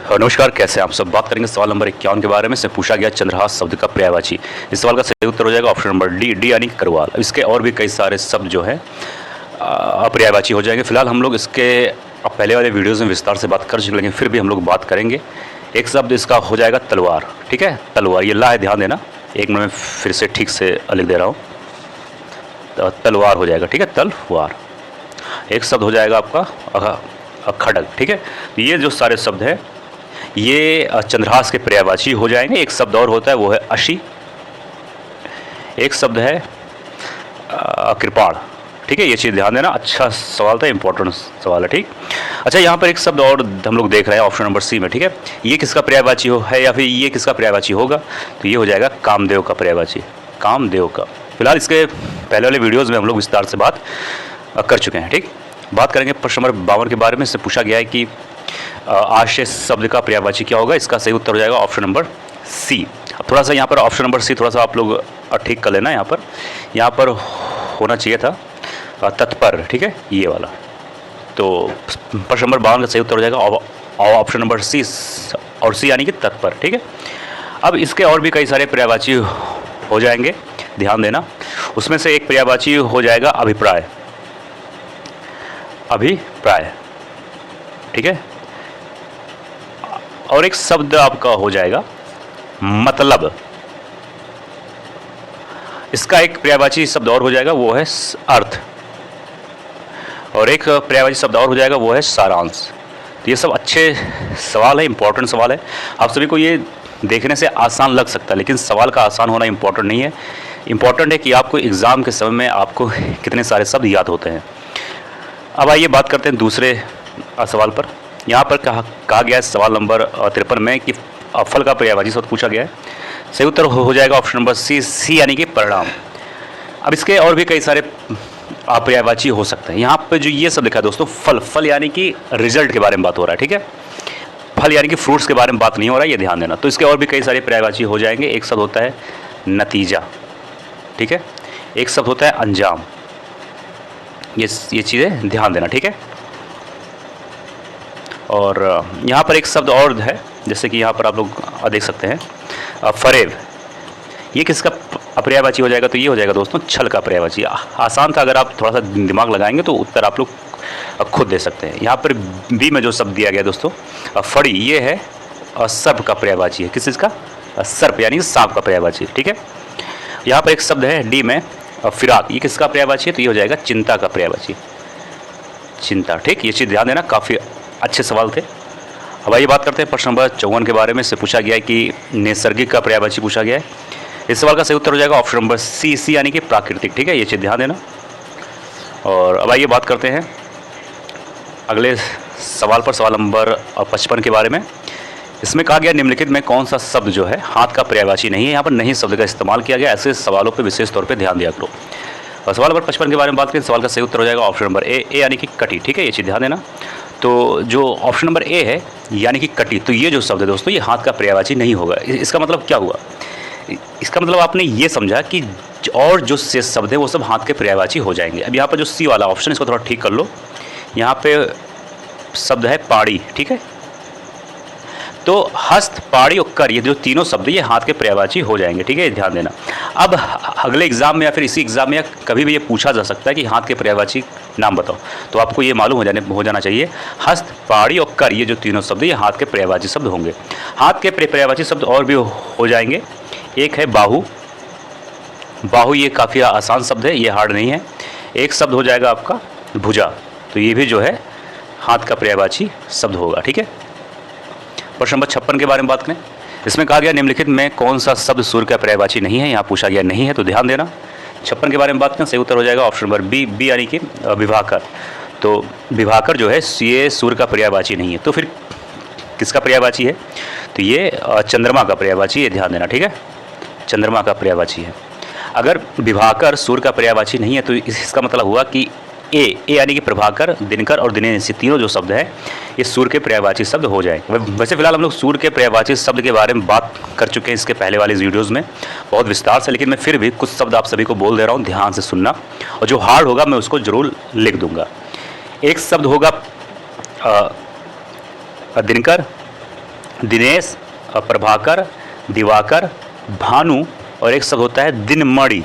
नमस्कार, कैसे हैं आप सब। बात करेंगे सवाल नंबर 51 के बारे में। से पूछा गया चंद्रहास शब्द का पर्यायवाची। इस सवाल का सही उत्तर हो जाएगा ऑप्शन नंबर डी यानी करवाल। इसके और भी कई सारे शब्द जो है अपर्यायवाची हो जाएंगे। फिलहाल हम लोग इसके पहले वाले वीडियोज़ में विस्तार से बात कर चुके, लेकिन फिर भी हम लोग बात करेंगे। एक शब्द इसका हो जाएगा तलवार। ठीक है, तलवार, ये ला है, ध्यान देना। एक मिनट में फिर से ठीक से लिख दे रहा हूँ। तो तलवार हो जाएगा, ठीक है, तलवार। एक शब्द हो जाएगा आपका खड़ग। ठीक है, तो ये जो सारे शब्द हैं ये चंद्रहास के पर्यायवाची हो जाएंगे। एक शब्द और होता है, वो है अशी। एक शब्द है कृपाण। ठीक है, ये चीज़ ध्यान देना। अच्छा सवाल था, इंपॉर्टेंट सवाल है। ठीक, अच्छा, यहाँ पर एक शब्द और हम लोग देख रहे हैं ऑप्शन नंबर सी में। ठीक है, ये किसका पर्यायवाची है या फिर ये किसका पर्यायवाची होगा? तो ये हो जाएगा कामदेव का पर्यायवाची, कामदेव का। फिलहाल इसके पहले वाले वीडियोज़ में हम लोग विस्तार से बात कर चुके हैं। ठीक, बात करेंगे प्रश्न नंबर 52 के बारे में। इससे पूछा गया है कि आश्रय शब्द का पर्यायवाची क्या होगा? इसका सही उत्तर हो जाएगा ऑप्शन नंबर सी। अब थोड़ा सा यहाँ पर ऑप्शन नंबर सी थोड़ा सा आप लोग ठीक कर लेना। यहाँ पर होना चाहिए था तत्पर। ठीक है, ये वाला। तो प्रश्न नंबर 52 का सही उत्तर हो जाएगा ऑप्शन नंबर सी, और सी यानी कि तत्पर। ठीक है, अब इसके और भी कई सारे पर्यायवाची हो जाएंगे, ध्यान देना। उसमें से एक पर्यायवाची हो जाएगा अभिप्राय, अभिप्राय। ठीक है, और एक शब्द आपका हो जाएगा मतलब। इसका एक पर्यायवाची शब्द और हो जाएगा, वो है अर्थ। और एक पर्यायवाची शब्द और हो जाएगा, वो है सारांश। तो ये सब अच्छे सवाल है, इंपॉर्टेंट सवाल है। आप सभी को ये देखने से आसान लग सकता है, लेकिन सवाल का आसान होना इंपॉर्टेंट नहीं है। इंपॉर्टेंट है कि आपको एग्ज़ाम के समय में आपको कितने सारे शब्द याद होते हैं। अब आइए बात करते हैं दूसरे सवाल पर। यहाँ पर कहा गया है सवाल नंबर 53 में कि फल का पर्यायवाची शब्द पूछा गया है। सही उत्तर हो जाएगा ऑप्शन नंबर सी यानी कि परिणाम। अब इसके और भी कई सारे पर्यायवाची हो सकते हैं। यहाँ पे जो ये सब लिखा है दोस्तों, फल यानी कि रिजल्ट के बारे में बात हो रहा है। ठीक है, फल यानी कि फ्रूट्स के बारे में बात नहीं हो रहा है, ये ध्यान देना। तो इसके और भी कई सारे पर्यायवाची हो जाएंगे। एक शब्द होता है नतीजा। ठीक है, एक शब्द होता है अंजाम। ये चीज़ें ध्यान देना। ठीक है, और यहाँ पर एक शब्द और है, जैसे कि यहाँ पर आप लोग देख सकते हैं फरेब। ये किसका पर्यायवाची हो जाएगा? तो ये हो जाएगा दोस्तों छल का पर्यायवाची। आसान था, अगर आप थोड़ा सा दिमाग लगाएंगे तो उत्तर आप लोग खुद दे सकते हैं। यहाँ पर बी में जो शब्द दिया गया दोस्तों फड़ी, ये है सर्प का पर्यायवाची है। किस चीज़ का? सर्प यानी सांप का पर्यायवाची। ठीक है, यहाँ पर एक शब्द है डी में फिराक। ये किसका पर्यायवाची है? तो ये हो जाएगा चिंता का पर्यायवाची, चिंता। ठीक, ये चीज़ ध्यान देना, काफ़ी अच्छे सवाल थे। अब आइए बात करते हैं प्रश्न नंबर 54 के बारे में। से पूछा गया है कि नैसर्गिक का पर्यायवाची पूछा गया है। इस सवाल का सही उत्तर हो जाएगा ऑप्शन नंबर सी यानी कि प्राकृतिक। ठीक है, ये चीज़ ध्यान देना। और अब आइए बात करते हैं अगले सवाल पर, सवाल नंबर 55 के बारे में। इसमें कहा गया निम्नलिखित में कौन सा शब्द जो है हाथ का पर्यायवाची नहीं है? यहाँ पर नहीं शब्द का इस्तेमाल किया गया। ऐसे सवालों पर विशेष तौर पर ध्यान दिया करो। और सवाल नंबर 55 के बारे में बात करें, सवाल का सही उत्तर हो जाएगा ऑप्शन नंबर ए यानी कि कटी। ठीक है, ये चीज़ ध्यान देना। तो जो ऑप्शन नंबर ए है यानी कि कटी, तो ये जो शब्द है दोस्तों, ये हाथ का पर्यायवाची नहीं होगा। इसका मतलब क्या हुआ? इसका मतलब आपने ये समझा कि और जो शेष शब्द है वो सब हाथ के पर्यायवाची हो जाएंगे। अब यहाँ पर जो सी वाला ऑप्शन, इसको थोड़ा ठीक कर लो। यहाँ पे शब्द है पाड़ी। ठीक है, तो हस्त, पाड़ी और कर, ये जो तीनों शब्द ये हाथ के पर्यायवाची हो जाएंगे। ठीक है, ध्यान देना। अब अगले एग्जाम में या फिर इसी एग्जाम में या कभी भी ये पूछा जा सकता है कि हाथ के पर्यायवाची नाम बताओ, तो आपको ये मालूम हो जाना चाहिए हस्त, पाड़ी और कर, ये जो तीनों शब्द ये हाथ के पर्यायवाची शब्द होंगे। हाथ के पर्यायवाची शब्द और भी हो जाएंगे। एक है बाहु। बाहु ये काफ़ी आसान शब्द है, ये हार्ड नहीं है। एक शब्द हो जाएगा आपका भुजा, तो ये भी जो है हाथ का पर्यायवाची शब्द होगा। ठीक है, प्रश्न नंबर 56 के बारे में बात करें। इसमें कहा गया निम्नलिखित में कौन सा शब्द सूर्य का पर्यायवाची नहीं है? यहाँ पूछा गया नहीं है, तो ध्यान देना। 56 के बारे में बात करें, सही उत्तर हो जाएगा ऑप्शन नंबर बी यानी कि विभाकर। तो विभाकर जो है ये सूर्य का पर्यायवाची नहीं है। तो फिर किसका पर्यायवाची है? तो ये चंद्रमा का पर्यायवाची है, ध्यान देना। ठीक है, चंद्रमा का पर्यायवाची है। अगर विभाकर सूर्य का पर्यायवाची नहीं है तो इसका मतलब हुआ कि ए यानी कि प्रभाकर, दिनकर और दिनेश, तीनों जो शब्द हैं ये सूर्य के पर्यायवाची शब्द हो जाएंगे। वैसे फिलहाल हम लोग सूर्य के पर्यायवाची शब्द के बारे में बात कर चुके हैं इसके पहले वाले वीडियोज़ में बहुत विस्तार से, लेकिन मैं फिर भी कुछ शब्द आप सभी को बोल दे रहा हूँ, ध्यान से सुनना, और जो हार्ड होगा मैं उसको जरूर लिख दूंगा। एक शब्द होगा दिनकर, दिनेश, प्रभाकर, दिवाकर, भानु, और एक शब्द होता है दिनमणि।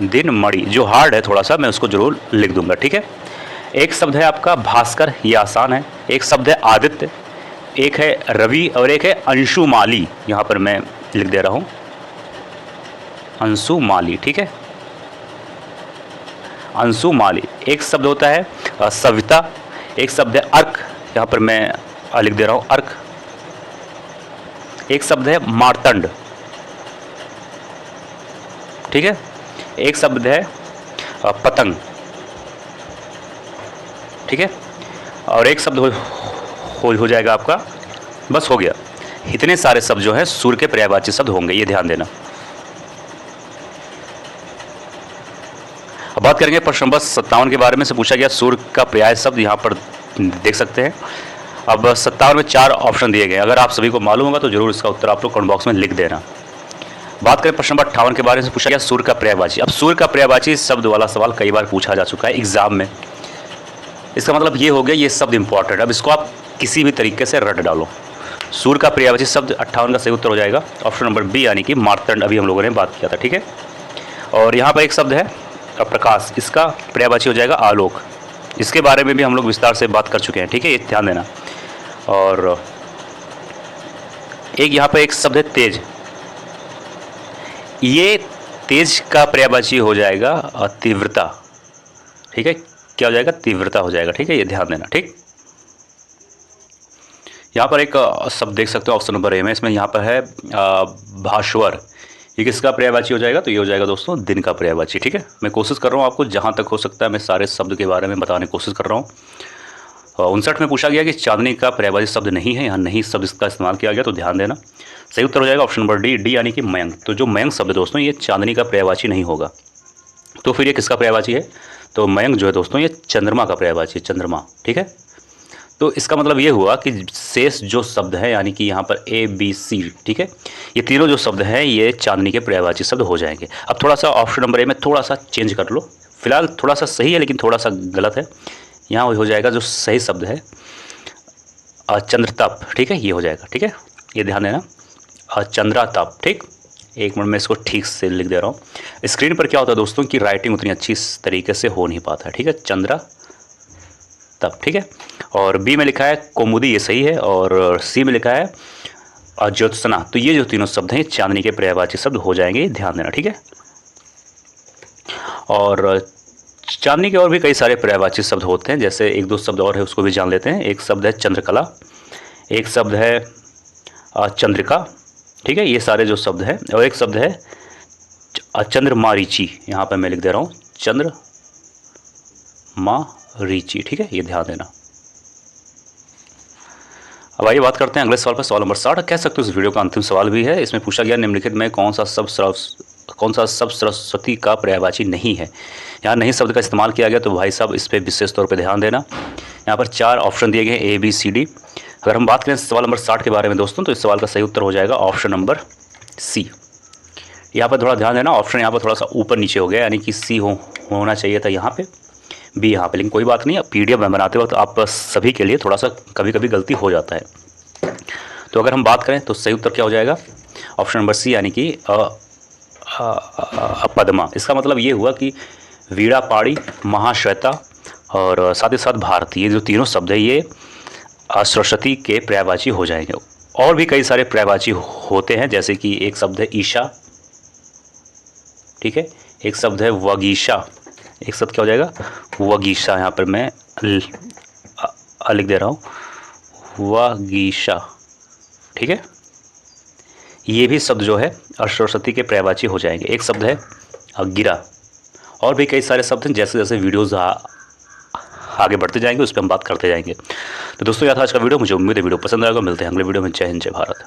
दिनमणि जो हार्ड है थोड़ा सा, मैं उसको जरूर लिख दूंगा, ठीक है। एक शब्द है आपका भास्कर, ये आसान है। एक शब्द है आदित्य, एक है रवि, और एक है अंशुमाली, यहाँ पर मैं लिख दे रहा हूँ अंशुमाली, ठीक है, अंशुमाली। एक शब्द होता है सविता, एक शब्द है अर्क, यहाँ पर मैं लिख दे रहा हूँ अर्क। एक शब्द है मार्तंड, ठीक है। एक शब्द है पतंग, ठीक है। और एक शब्द हो जाएगा आपका, बस हो गया। इतने सारे शब्द जो हैं सूर्य के पर्यायवाची शब्द होंगे, ये ध्यान देना। अब बात करेंगे प्रश्न नंबर 57 के बारे में। से पूछा गया सूर्य का पर्याय शब्द, यहाँ पर देख सकते हैं। अब 57 में 4 ऑप्शन दिए गए। अगर आप सभी को मालूम होगा तो जरूर इसका उत्तर आप लोग कमेंट बॉक्स में लिख देना। बात करें प्रश्न नंबर 58 के बारे में। पूछा गया सूर्य का पर्यायवाची। अब सूर्य का पर्यायवाची शब्द वाला सवाल कई बार पूछा जा चुका है एग्जाम में। इसका मतलब ये हो गया, ये शब्द इंपॉर्टेंट। अब इसको आप किसी भी तरीके से रट डालो। सूर्य का पर्यायवाची शब्द 58 का सही उत्तर हो जाएगा ऑप्शन नंबर बी, यानी कि मार्तंड। अभी हम लोगों ने बात किया था, ठीक है। और यहाँ पर एक शब्द है प्रकाश, इसका पर्यायवाची हो जाएगा आलोक। इसके बारे में भी हम लोग विस्तार से बात कर चुके हैं, ठीक है, ये ध्यान देना। और एक यहाँ पर एक शब्द है तेज, ये तेज का पर्यायवाची हो जाएगा तीव्रता, ठीक है। क्या हो जाएगा? तीव्रता हो जाएगा, ठीक है, ये ध्यान देना, ठीक। यहाँ पर एक शब्द देख सकते हो ऑप्शन नंबर ए में, इसमें यहाँ पर है भास्वर, ये किसका पर्यायवाची हो जाएगा? तो ये हो जाएगा दोस्तों दिन का पर्यायवाची, ठीक है। मैं कोशिश कर रहा हूँ आपको जहाँ तक हो सकता है मैं सारे शब्द के बारे में बताने की कोशिश कर रहा हूँ। 59 में पूछा गया कि चांदनी का पर्यायवाची शब्द नहीं है, यहाँ नहीं शब्द इसका इस्तेमाल किया गया, तो ध्यान देना। सही उत्तर हो जाएगा ऑप्शन नंबर डी यानी कि मयंक। तो जो मयंक शब्द दोस्तों ये चांदनी का पर्यायवाची नहीं होगा, तो फिर ये किसका पर्यायवाची है? तो मयंक जो है दोस्तों ये चंद्रमा का पर्यायवाची, चंद्रमा, ठीक है। तो इसका मतलब ये हुआ कि शेष जो शब्द है यानी कि यहाँ पर ए बी सी, ठीक है, ये तीनों जो शब्द हैं ये चांदनी के पर्यायवाची शब्द हो जाएंगे। अब थोड़ा सा ऑप्शन नंबर ए में थोड़ा सा चेंज कर लो, फिलहाल थोड़ा सा सही है लेकिन थोड़ा सा गलत है। यहाँ हो जाएगा जो सही शब्द है चंद्रतप, ठीक है, ये हो जाएगा, ठीक है, ये ध्यान देना, चंद्रातप, ठीक। एक मिनट में इसको ठीक से लिख दे रहा हूँ। स्क्रीन पर क्या होता है दोस्तों कि राइटिंग उतनी अच्छी तरीके से हो नहीं पाता है, ठीक है, चंद्रातप, ठीक है। और बी में लिखा है कौमुदी, ये सही है, और सी में लिखा है ज्योत्सना। तो ये जो तीनों शब्द हैं चांदनी के पर्यायवाची शब्द हो जाएंगे, ध्यान देना, ठीक है। और चांदनी के और भी कई सारे पर्यायवाची शब्द होते हैं, जैसे एक दो शब्द और है उसको भी जान लेते हैं। एक शब्द है चंद्रकला, एक शब्द है चंद्रिका, ठीक है, ये सारे जो शब्द हैं। और एक शब्द है चंद्रमारीची, यहाँ पर मैं लिख दे रहा हूँ चंद्रमारीची, ठीक है, ये ध्यान देना। अब आइए बात करते हैं अगले सवाल पर। सवाल नंबर 60 कह सकते हो इस वीडियो का अंतिम सवाल भी है। इसमें पूछा गया निम्नलिखित में कौन सा शब्द सरस्वती का पर्यायवाची नहीं है? यहाँ नहीं शब्द का इस्तेमाल किया गया, तो भाई साहब इस पर विशेष तौर पे ध्यान देना। यहाँ पर 4 ऑप्शन दिए गए ए बी सी डी। अगर हम बात करें सवाल नंबर 60 के बारे में दोस्तों, तो इस सवाल का सही उत्तर हो जाएगा ऑप्शन नंबर सी। यहाँ पर थोड़ा ध्यान देना, ऑप्शन यहाँ पर थोड़ा सा ऊपर नीचे हो गया, यानी कि सी होना चाहिए था यहाँ पे, बी यहाँ पे, लेकिन कोई बात नहीं। PDF में बनाते वक्त आप सभी के लिए थोड़ा सा कभी कभी गलती हो जाता है। तो अगर हम बात करें तो सही उत्तर क्या हो जाएगा? ऑप्शन नंबर सी, यानी कि पद्मा। इसका मतलब ये हुआ कि वीणा पाड़ी, महाश्वेता और साथ ही साथ भारती, ये जो तीनों शब्द है ये सरस्वती के पर्यायवाची हो जाएंगे। और भी कई सारे पर्यायवाची होते हैं, जैसे कि एक शब्द है ईशा, ठीक है, एक शब्द है वगीशा, एक शब्द क्या हो जाएगा? वगीशा, यहाँ पर मैं लिख दे रहा हूँ वगीशा, ठीक है। ये भी शब्द जो है सरस्वती के पर्यायवाची हो जाएंगे। एक शब्द है गिरा। और भी कई सारे शब्द हैं, जैसे जैसे वीडियोस आगे बढ़ते जाएंगे उस पर हम बात करते जाएंगे। तो दोस्तों यार आज का वीडियो, मुझे उम्मीद है वीडियो पसंद आएगा। मिलते हैं अगले वीडियो में। जय हिंद, जय भारत।